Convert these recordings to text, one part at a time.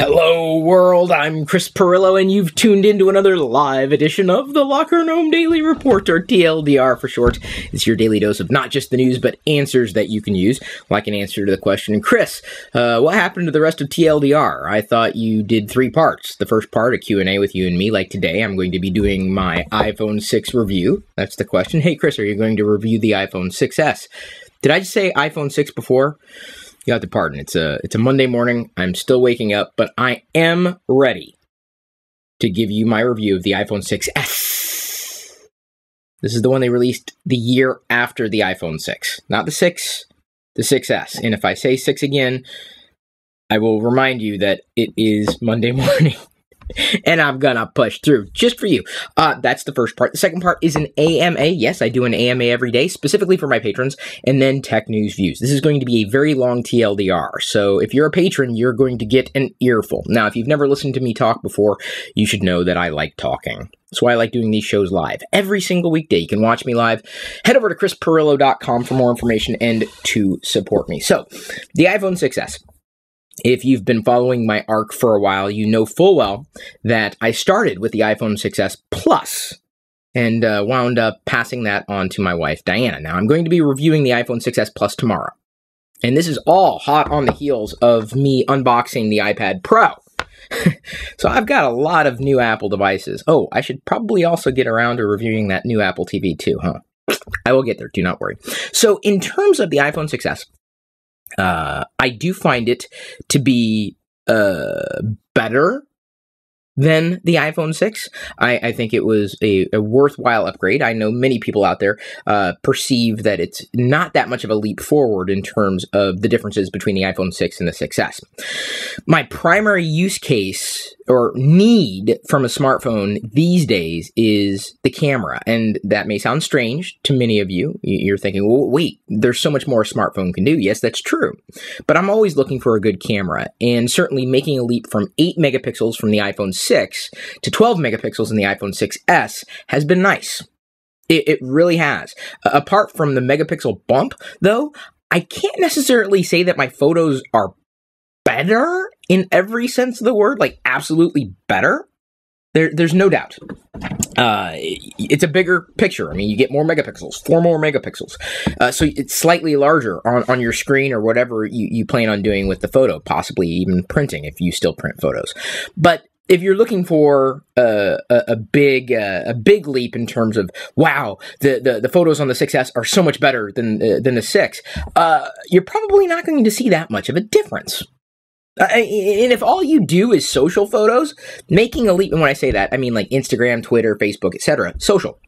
Hello world, I'm Chris Pirillo, and you've tuned into another live edition of the LockerGnome Daily Report, or TLDR for short. It's your daily dose of not just the news, but answers that you can use, like an answer to the question, Chris, what happened to the rest of TLDR? I thought you did 3 parts. The first part, a Q&A with you and me, like today. I'm going to be doing my iPhone 6 review. That's the question. Hey Chris, are you going to review the iPhone 6S? Did I just say iPhone 6 before? You have to pardon. It's a Monday morning. I'm still waking up, but I am ready to give you my review of the iPhone 6S. This is the one they released the year after the iPhone 6. Not the 6, the 6S. And if I say 6 again, I will remind you that it is Monday morning. And I'm gonna push through just for you. That's the first part. The second part is an AMA. Yes, I do an AMA every day, specifically for my patrons, and then tech news views. This is going to be a very long TLDR. So if you're a patron, you're going to get an earful. Now, if you've never listened to me talk before, you should know that I like talking. That's why I like doing these shows live. Every single weekday, you can watch me live. Head over to chrispirillo.com for more information and to support me. So, the iPhone 6S. If you've been following my arc for a while, you know full well that I started with the iPhone 6S Plus and wound up passing that on to my wife, Diana. Now, I'm going to be reviewing the iPhone 6S Plus tomorrow. And this is all hot on the heels of me unboxing the iPad Pro. So I've got a lot of new Apple devices. Oh, I should probably also get around to reviewing that new Apple TV too, huh? I will get there, do not worry. So in terms of the iPhone 6S, I do find it to be better than the iPhone 6. I think it was a worthwhile upgrade. I know many people out there perceive that it's not that much of a leap forward in terms of the differences between the iPhone 6 and the 6S. My primary use case or need from a smartphone these days is the camera. And that may sound strange to many of you. You're thinking, well, wait, there's so much more a smartphone can do. Yes, that's true. But I'm always looking for a good camera. And certainly making a leap from 8 megapixels from the iPhone 6 to 12 megapixels in the iPhone 6S has been nice. It really has. Apart from the megapixel bump, though, I can't necessarily say that my photos are better in every sense of the word, like absolutely better. There's no doubt. It's a bigger picture. I mean, you get more megapixels, 4 more megapixels. So it's slightly larger on your screen or whatever you plan on doing with the photo, possibly even printing if you still print photos. But if you're looking for a big leap in terms of, wow, the photos on the 6S are so much better than the 6, you're probably not going to see that much of a difference. And if all you do is social photos, making a leap, and when I say that, I mean like Instagram, Twitter, Facebook, etc., social.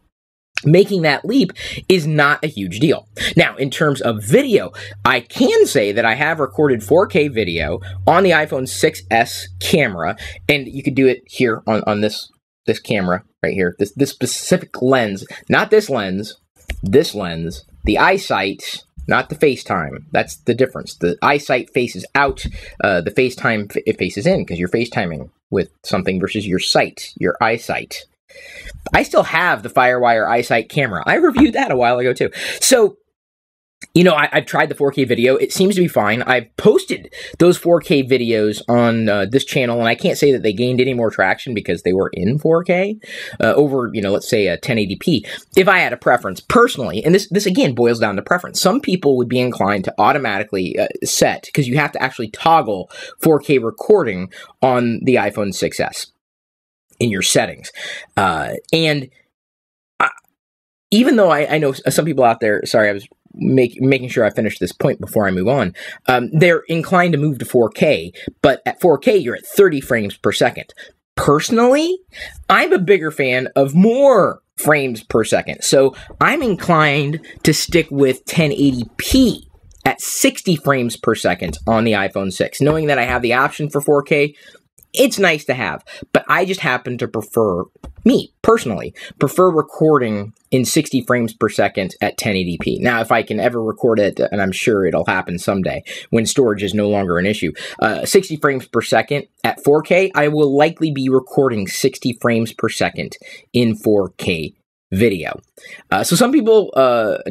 Making that leap is not a huge deal. Now, in terms of video, I can say that I have recorded 4K video on the iPhone 6S camera, and you could do it here on this camera right here, this specific lens, not this lens, the iSight, not the FaceTime. That's the difference. The iSight faces out, the FaceTime it faces in, because you're FaceTiming with something versus your sight, your iSight. I still have the FireWire iSight camera. I reviewed that a while ago too. So, you know, I've tried the 4K video. It seems to be fine. I've posted those 4K videos on this channel, and I can't say that they gained any more traction because they were in 4K over, you know, let's say a 1080p. If I had a preference personally, and this again boils down to preference, some people would be inclined to automatically set, because you have to actually toggle 4K recording on the iPhone 6S in your settings. Even though I know some people out there, sorry, I was making sure I finish this point before I move on, they're inclined to move to 4K, but at 4K, you're at 30 frames per second. Personally, I'm a bigger fan of more frames per second, so I'm inclined to stick with 1080p at 60 frames per second on the iPhone 6. Knowing that I have the option for 4K, it's nice to have, but I just happen to prefer, me personally, prefer recording in 60 frames per second at 1080p. Now, if I can ever record it, and I'm sure it'll happen someday, when storage is no longer an issue, 60 frames per second at 4K, I will likely be recording 60 frames per second in 4K video. So some people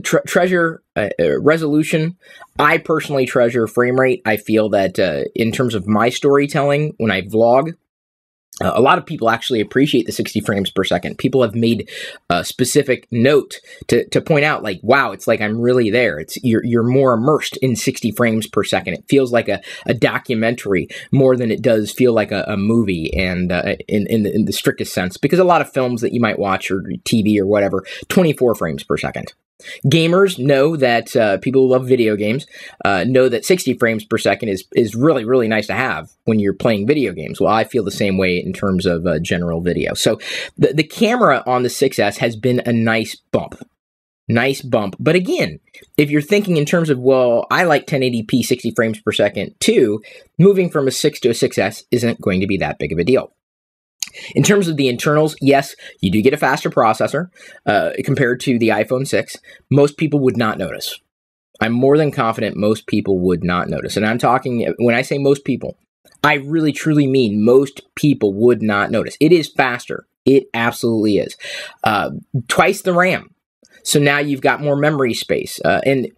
treasure resolution. I personally treasure frame rate. I feel that in terms of my storytelling, when I vlog, a lot of people actually appreciate the 60 frames per second. People have made a specific note to point out, like, wow, it's like I'm really there. You're more immersed in 60 frames per second. It feels like a documentary more than it does feel like a movie, and in the strictest sense, because a lot of films that you might watch or TV or whatever, 24 frames per second. Gamers know that people who love video games know that 60 frames per second is really, really nice to have when you're playing video games. Well, I feel the same way in terms of general video. So the camera on the 6S has been a nice bump. Nice bump. But again, if you're thinking in terms of, well, I like 1080p 60 frames per second too, moving from a 6 to a 6S isn't going to be that big of a deal. In terms of the internals, yes, you do get a faster processor compared to the iPhone 6. Most people would not notice. I'm more than confident most people would not notice. And I'm talking, when I say most people, I really truly mean most people would not notice. It is faster. It absolutely is. Twice the RAM. So now you've got more memory space. And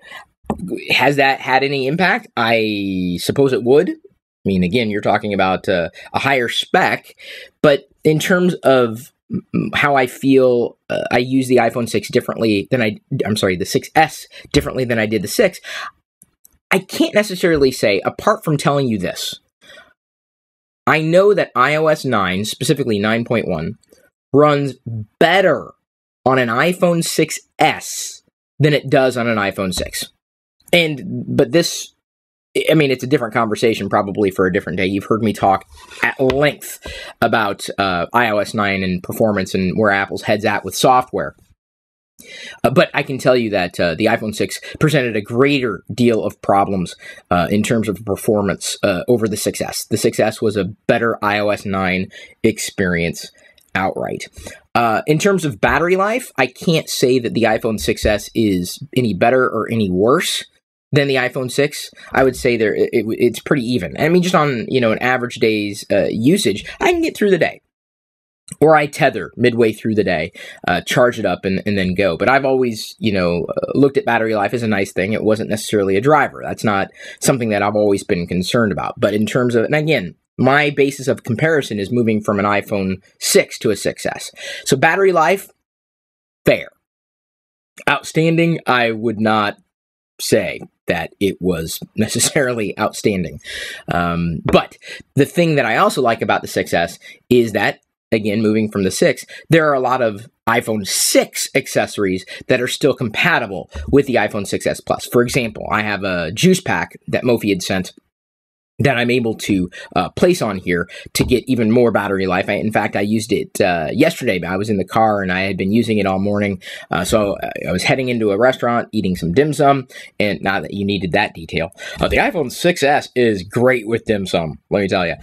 has that had any impact? I suppose it would. I mean, again, you're talking about a higher spec, but in terms of how I feel, I use the iPhone 6 differently than the 6S differently than I did the 6. I can't necessarily say, apart from telling you this, I know that iOS 9, specifically 9.1, runs better on an iPhone 6S than it does on an iPhone 6. But this, I mean, it's a different conversation probably for a different day. You've heard me talk at length about iOS 9 and performance and where Apple's head's at with software. But I can tell you that the iPhone 6 presented a greater deal of problems in terms of performance over the 6S. The 6S was a better iOS 9 experience outright. In terms of battery life, I can't say that the iPhone 6S is any better or any worse than the iPhone 6. I would say it's pretty even. I mean, just on, an average day's usage, I can get through the day. Or I tether midway through the day, charge it up, and then go. But I've always, looked at battery life as a nice thing. It wasn't necessarily a driver. That's not something that I've always been concerned about. But in terms of, and again, my basis of comparison is moving from an iPhone 6 to a 6S. So battery life, fair. Outstanding, I would not say that it was necessarily outstanding. But the thing that I also like about the 6S is that, again, moving from the 6, there are a lot of iPhone 6 accessories that are still compatible with the iPhone 6S Plus. For example, I have a juice pack that Mophie had sent that I'm able to place on here to get even more battery life. In fact, I used it yesterday. I was in the car and I had been using it all morning. So I was heading into a restaurant, eating some dim sum, and not that you needed that detail. The iPhone 6S is great with dim sum, let me tell you.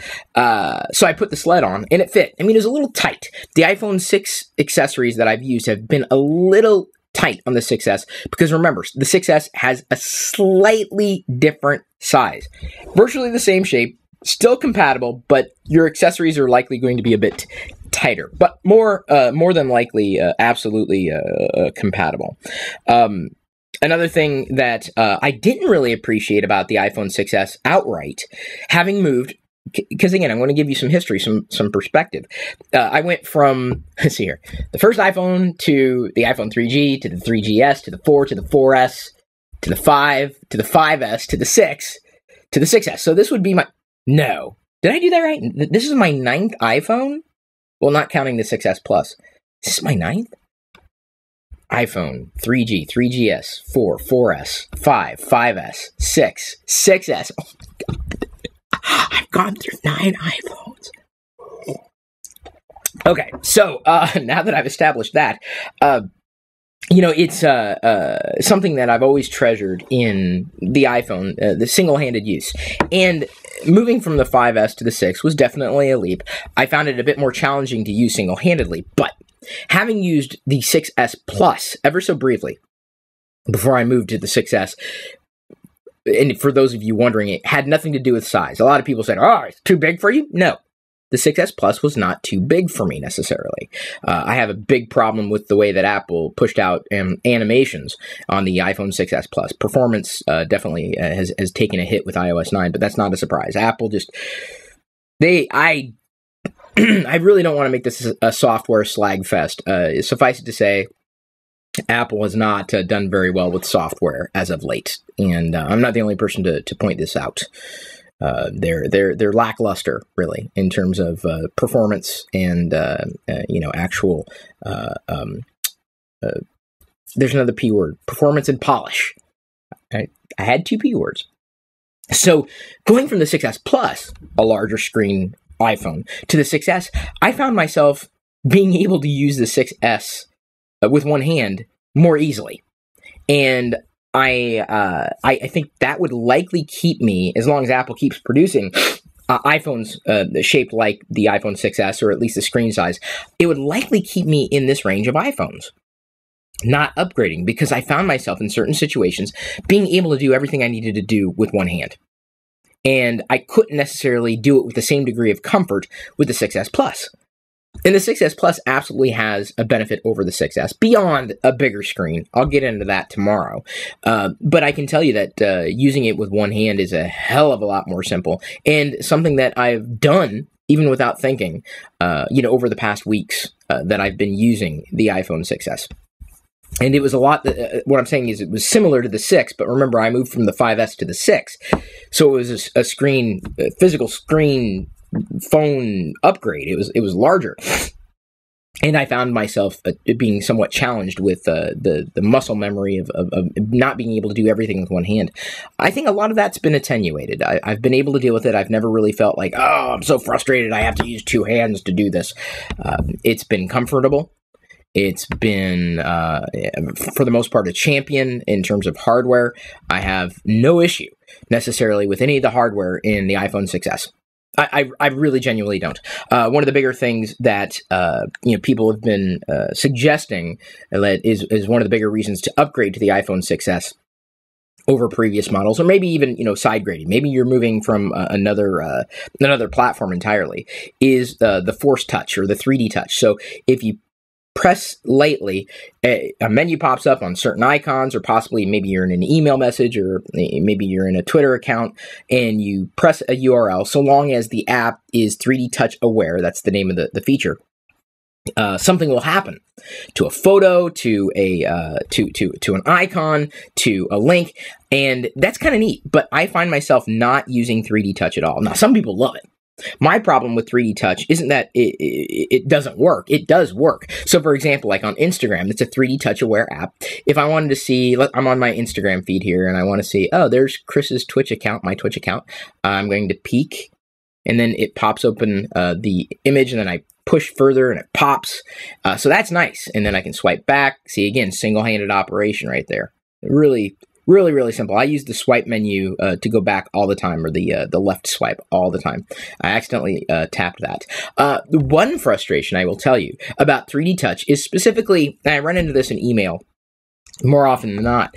So I put the sled on and it fit. I mean, it was a little tight. The iPhone 6 accessories that I've used have been a little tight on the 6S because remember, the 6S has a slightly different size. Virtually the same shape, still compatible, but your accessories are likely going to be a bit tighter, but more than likely absolutely compatible. Another thing that I didn't really appreciate about the iPhone 6S outright, having moved, because again, I'm going to give you some history, some perspective. I went from, let's see here, the first iPhone to the iPhone 3G, to the 3GS, to the 4, to the 4S, to the 5, to the 5S, to the 6, to the 6S. So this would be no. Did I do that right? This is my 9th iPhone? Well, not counting the 6S Plus. This is my 9th? iPhone, 3G, 3GS, 4, 4S, 5, 5S, 6, 6S. Oh my God. I've gone through 9 iPhones. Okay, so now that I've established that, it's something that I've always treasured in the iPhone, the single-handed use. And moving from the 5S to the 6 was definitely a leap. I found it a bit more challenging to use single-handedly, but having used the 6S Plus ever so briefly before I moved to the 6S, and for those of you wondering, it had nothing to do with size. A lot of people said, oh, it's too big for you? No. the 6S Plus was not too big for me necessarily. I have a big problem with the way that Apple pushed out animations on the iPhone 6S Plus. Performance definitely has taken a hit with iOS 9, but that's not a surprise. Apple just, I really don't want to make this a software slag fest. Suffice it to say, Apple has not done very well with software as of late, and I'm not the only person to point this out. They're lackluster, really, in terms of performance and actual. There's another P word: performance and polish. I had two P words. So going from the 6S Plus, a larger screen iPhone, to the 6S, I found myself being able to use the 6S with one hand more easily. And I think that would likely keep me, as long as Apple keeps producing iPhones shaped like the iPhone 6S, or at least the screen size, it would likely keep me in this range of iPhones, not upgrading, because I found myself in certain situations being able to do everything I needed to do with one hand. And I couldn't necessarily do it with the same degree of comfort with the 6S Plus. And the 6S Plus absolutely has a benefit over the 6S beyond a bigger screen. I'll get into that tomorrow. But I can tell you that using it with one hand is a hell of a lot more simple, and something that I've done even without thinking, over the past weeks that I've been using the iPhone 6S. And it was a lot, what I'm saying is it was similar to the 6, but remember, I moved from the 5S to the 6. So it was a physical screen phone upgrade. It was larger. And I found myself being somewhat challenged with the muscle memory of not being able to do everything with one hand. I think a lot of that's been attenuated. I've been able to deal with it. I've never really felt like, oh, I'm so frustrated, I have to use two hands to do this. It's been comfortable. It's been, for the most part, a champion in terms of hardware. I have no issue necessarily with any of the hardware in the iPhone 6S. I really genuinely don't. One of the bigger things that people have been suggesting that is one of the bigger reasons to upgrade to the iPhone 6S over previous models, or maybe even side grading. Maybe you're moving from another platform entirely. Is the Force Touch or the 3D Touch? So if you press lightly, a menu pops up on certain icons, or possibly maybe you're in an email message, or maybe you're in a Twitter account, and you press a URL. So long as the app is 3D Touch aware, that's the name of the feature, something will happen to a photo, to an icon, to a link, and that's kind of neat. But I find myself not using 3D Touch at all. Now, some people love it. My problem with 3D Touch isn't that it doesn't work. It does work. So, for example, like on Instagram, it's a 3D Touch aware app. If I wanted to see, I'm on my Instagram feed here, and I want to see, oh, there's Chris's Twitch account, my Twitch account. I'm going to peek, and then it pops open the image, and then I push further, and it pops. So that's nice. And then I can swipe back. See, again, single-handed operation right there. Really, really, really simple. I use the swipe menu to go back all the time, or the left swipe all the time. I accidentally tapped that. The one frustration I will tell you about 3D Touch is specifically, and I run into this in email more often than not.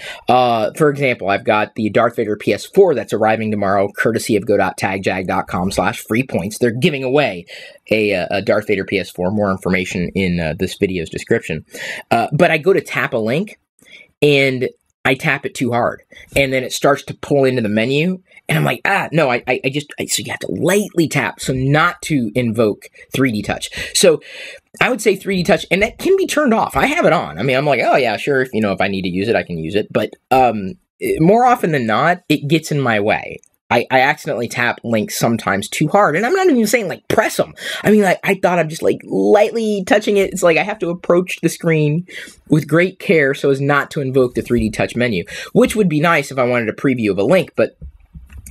For example, I've got the Darth Vader PS4 that's arriving tomorrow, courtesy of go.tagjag.com/freepoints. They're giving away a Darth Vader PS4. More information in this video's description. But I go to tap a link, and I tap it too hard, and then it starts to pull into the menu, and I'm like, no, so you have to lightly tap, so not to invoke 3D Touch. So I would say 3D Touch, and that can be turned off. I have it on. I mean, I'm like, oh yeah, sure, if I need to use it, I can use it, but more often than not, it gets in my way. I accidentally tap links sometimes too hard, and I'm not even saying like press them. I mean, like, I thought I'm just like lightly touching it. It's like I have to approach the screen with great care so as not to invoke the 3D Touch menu, which would be nice if I wanted a preview of a link, but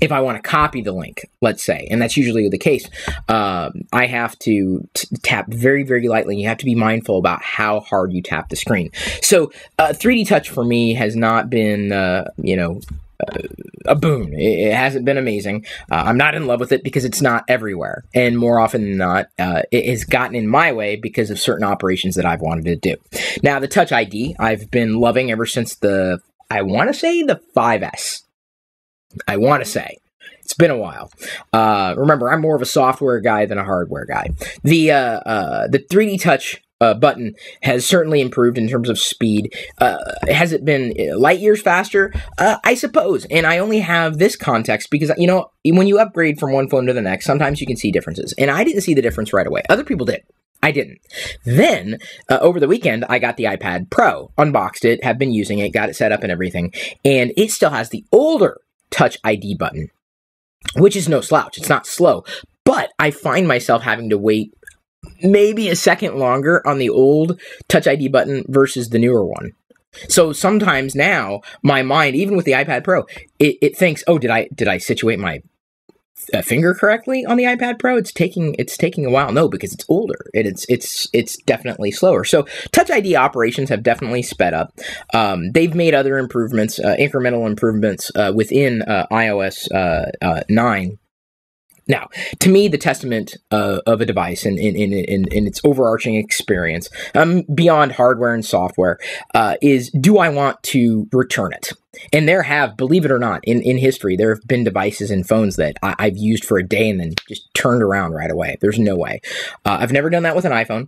if I want to copy the link, let's say, and that's usually the case, I have to tap very, very lightly. You have to be mindful about how hard you tap the screen. So 3D Touch for me has not been, a boon. It hasn't been amazing. I'm not in love with it because it's not everywhere. And more often than not, it has gotten in my way because of certain operations that I've wanted to do. Now, the Touch ID, I've been loving ever since I want to say the 5S. I want to say. It's been a while. Remember, I'm more of a software guy than a hardware guy. The 3D Touch button has certainly improved in terms of speed. Has it been light years faster? I suppose. And I only have this context because, you know, when you upgrade from one phone to the next, sometimes you can see differences. And I didn't see the difference right away. Other people did. I didn't. Then, over the weekend, I got the iPad Pro, unboxed it, have been using it, got it set up and everything, and it still has the older Touch ID button, which is no slouch. It's not slow, but I find myself having to wait maybe a second longer on the old Touch ID button versus the newer one. So sometimes now, my mind, even with the iPad Pro, it thinks, oh, did I situate my finger correctly on the iPad Pro? It's taking a while. No, because it's older. It's definitely slower. So Touch ID operations have definitely sped up. They've made other improvements, incremental improvements within iOS 9. Now, to me, the testament of a device and in its overarching experience, beyond hardware and software, is, do I want to return it? And there have, believe it or not, in history, there have been devices and phones that I've used for a day and then just turned around right away. There's no way. I've never done that with an iPhone.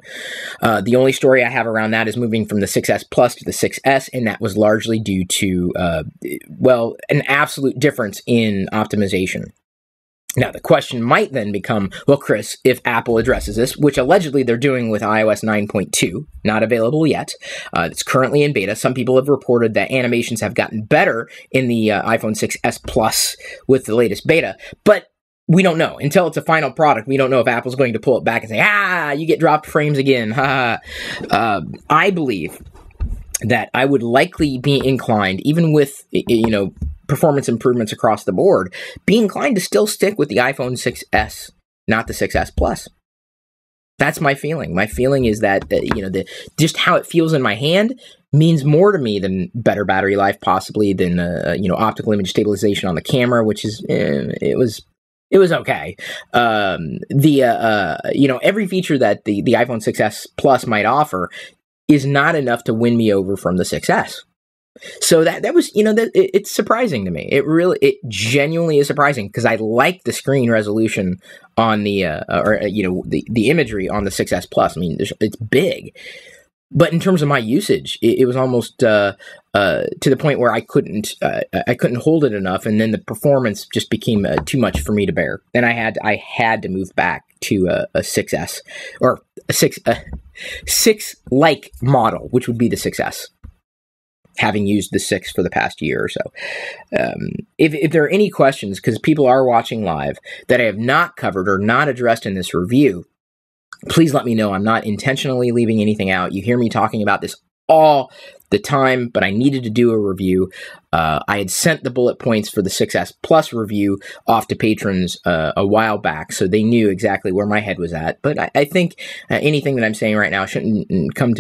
The only story I have around that is moving from the 6S Plus to the 6S, and that was largely due to, an absolute difference in optimization. Now, the question might then become, well, Chris, if Apple addresses this, which allegedly they're doing with iOS 9.2, not available yet, it's currently in beta. Some people have reported that animations have gotten better in the iPhone 6S Plus with the latest beta, but we don't know. Until it's a final product, we don't know if Apple's going to pull it back and say, you get dropped frames again. I believe that I would likely be inclined, even with, performance improvements across the board, be inclined to still stick with the iPhone 6S, not the 6S Plus. That's my feeling. My feeling is that, just how it feels in my hand means more to me than better battery life, possibly, than, optical image stabilization on the camera, which is, it was okay. Every feature that the iPhone 6S Plus might offer is not enough to win me over from the 6S. So that was, it's surprising to me. It genuinely is surprising because I like the screen resolution on the imagery on the 6S Plus. I mean, it's big, but in terms of my usage, it was almost to the point where I couldn't hold it enough, and then the performance just became too much for me to bear. Then I had to move back to a 6S or a 6 like model, which would be the 6S. Having used the 6 for the past year or so. If there are any questions, because people are watching live, that I have not covered or not addressed in this review, please let me know. I'm not intentionally leaving anything out. You hear me talking about this all the time, but I needed to do a review. I had sent the bullet points for the 6S Plus review off to patrons a while back, so they knew exactly where my head was at. But I think anything that I'm saying right now shouldn't come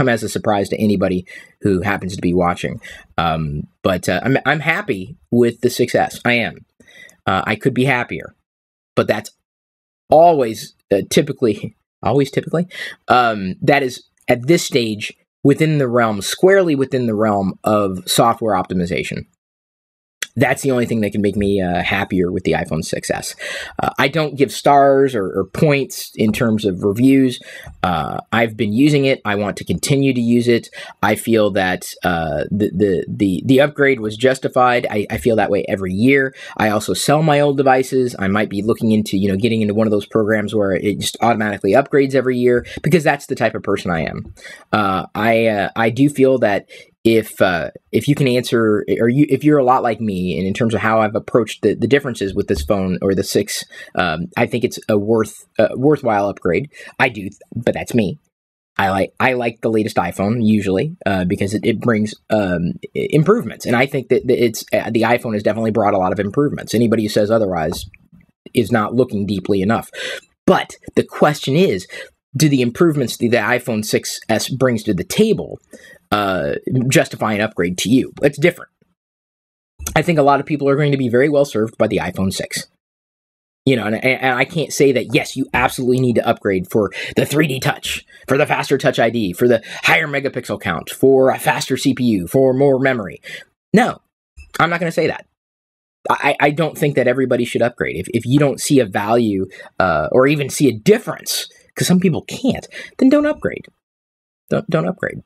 as a surprise to anybody who happens to be watching. But I'm happy with the 6S. I am. I could be happier, but that's always typically. That is at this stage squarely within the realm of software optimization. That's the only thing that can make me happier with the iPhone 6S. I don't give stars or points in terms of reviews. I've been using it. I want to continue to use it. I feel that the upgrade was justified. I feel that way every year. I also sell my old devices. I might be looking into getting into one of those programs where it just automatically upgrades every year, because that's the type of person I am. I do feel that if you can answer, or if you're a lot like me, and in terms of how I've approached the differences with this phone or the 6, I think it's a worthwhile upgrade. I do, but that's me. I like the latest iPhone usually because it brings improvements, and I think that the iPhone has definitely brought a lot of improvements. Anybody who says otherwise is not looking deeply enough. But the question is, do the improvements the iPhone 6S brings to the table justify an upgrade to you? It's different. I think a lot of people are going to be very well served by the iPhone 6. And I can't say that, yes, you absolutely need to upgrade for the 3D touch, for the faster Touch ID, for the higher megapixel count, for a faster CPU, for more memory. No, I'm not going to say that. I don't think that everybody should upgrade. If you don't see a value or even see a difference, because some people can't, then don't upgrade. Don't upgrade.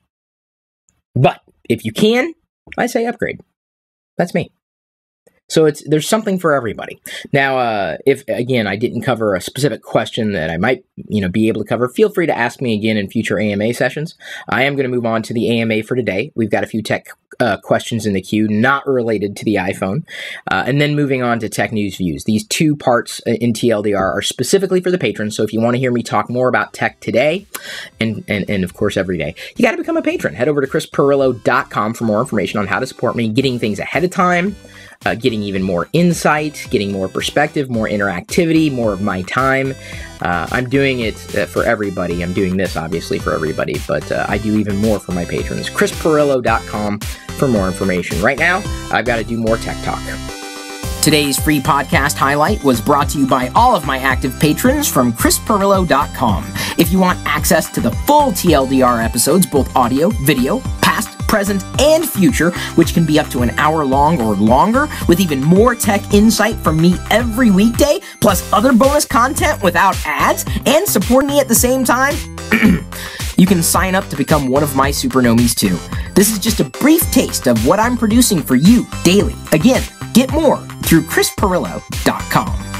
But if you can, I say upgrade. That's me. So there's something for everybody. Now, if, again, I didn't cover a specific question that I might, be able to cover, feel free to ask me again in future AMA sessions. I am going to move on to the AMA for today. We've got a few tech questions in the queue, not related to the iPhone. And then moving on to Tech News Views. These two parts in TLDR are specifically for the patrons. So if you want to hear me talk more about tech today, and of course every day, you got to become a patron. Head over to chrispirillo.com for more information on how to support me, getting things ahead of time, getting even more insight, getting more perspective, more interactivity, more of my time. I'm doing it for everybody. I'm doing this, obviously, for everybody, but I do even more for my patrons. chrispirillo.com for more information. Right now, I've got to do more tech talk. Today's free podcast highlight was brought to you by all of my active patrons from chrispirillo.com. If you want access to the full TLDR episodes, both audio, video, past, present, and future, which can be up to an hour long or longer, with even more tech insight from me every weekday, plus other bonus content without ads, and support me at the same time, you can sign up to become one of my supernomies too. This is just a brief taste of what I'm producing for you daily. Again, get more through chrispirillo.com.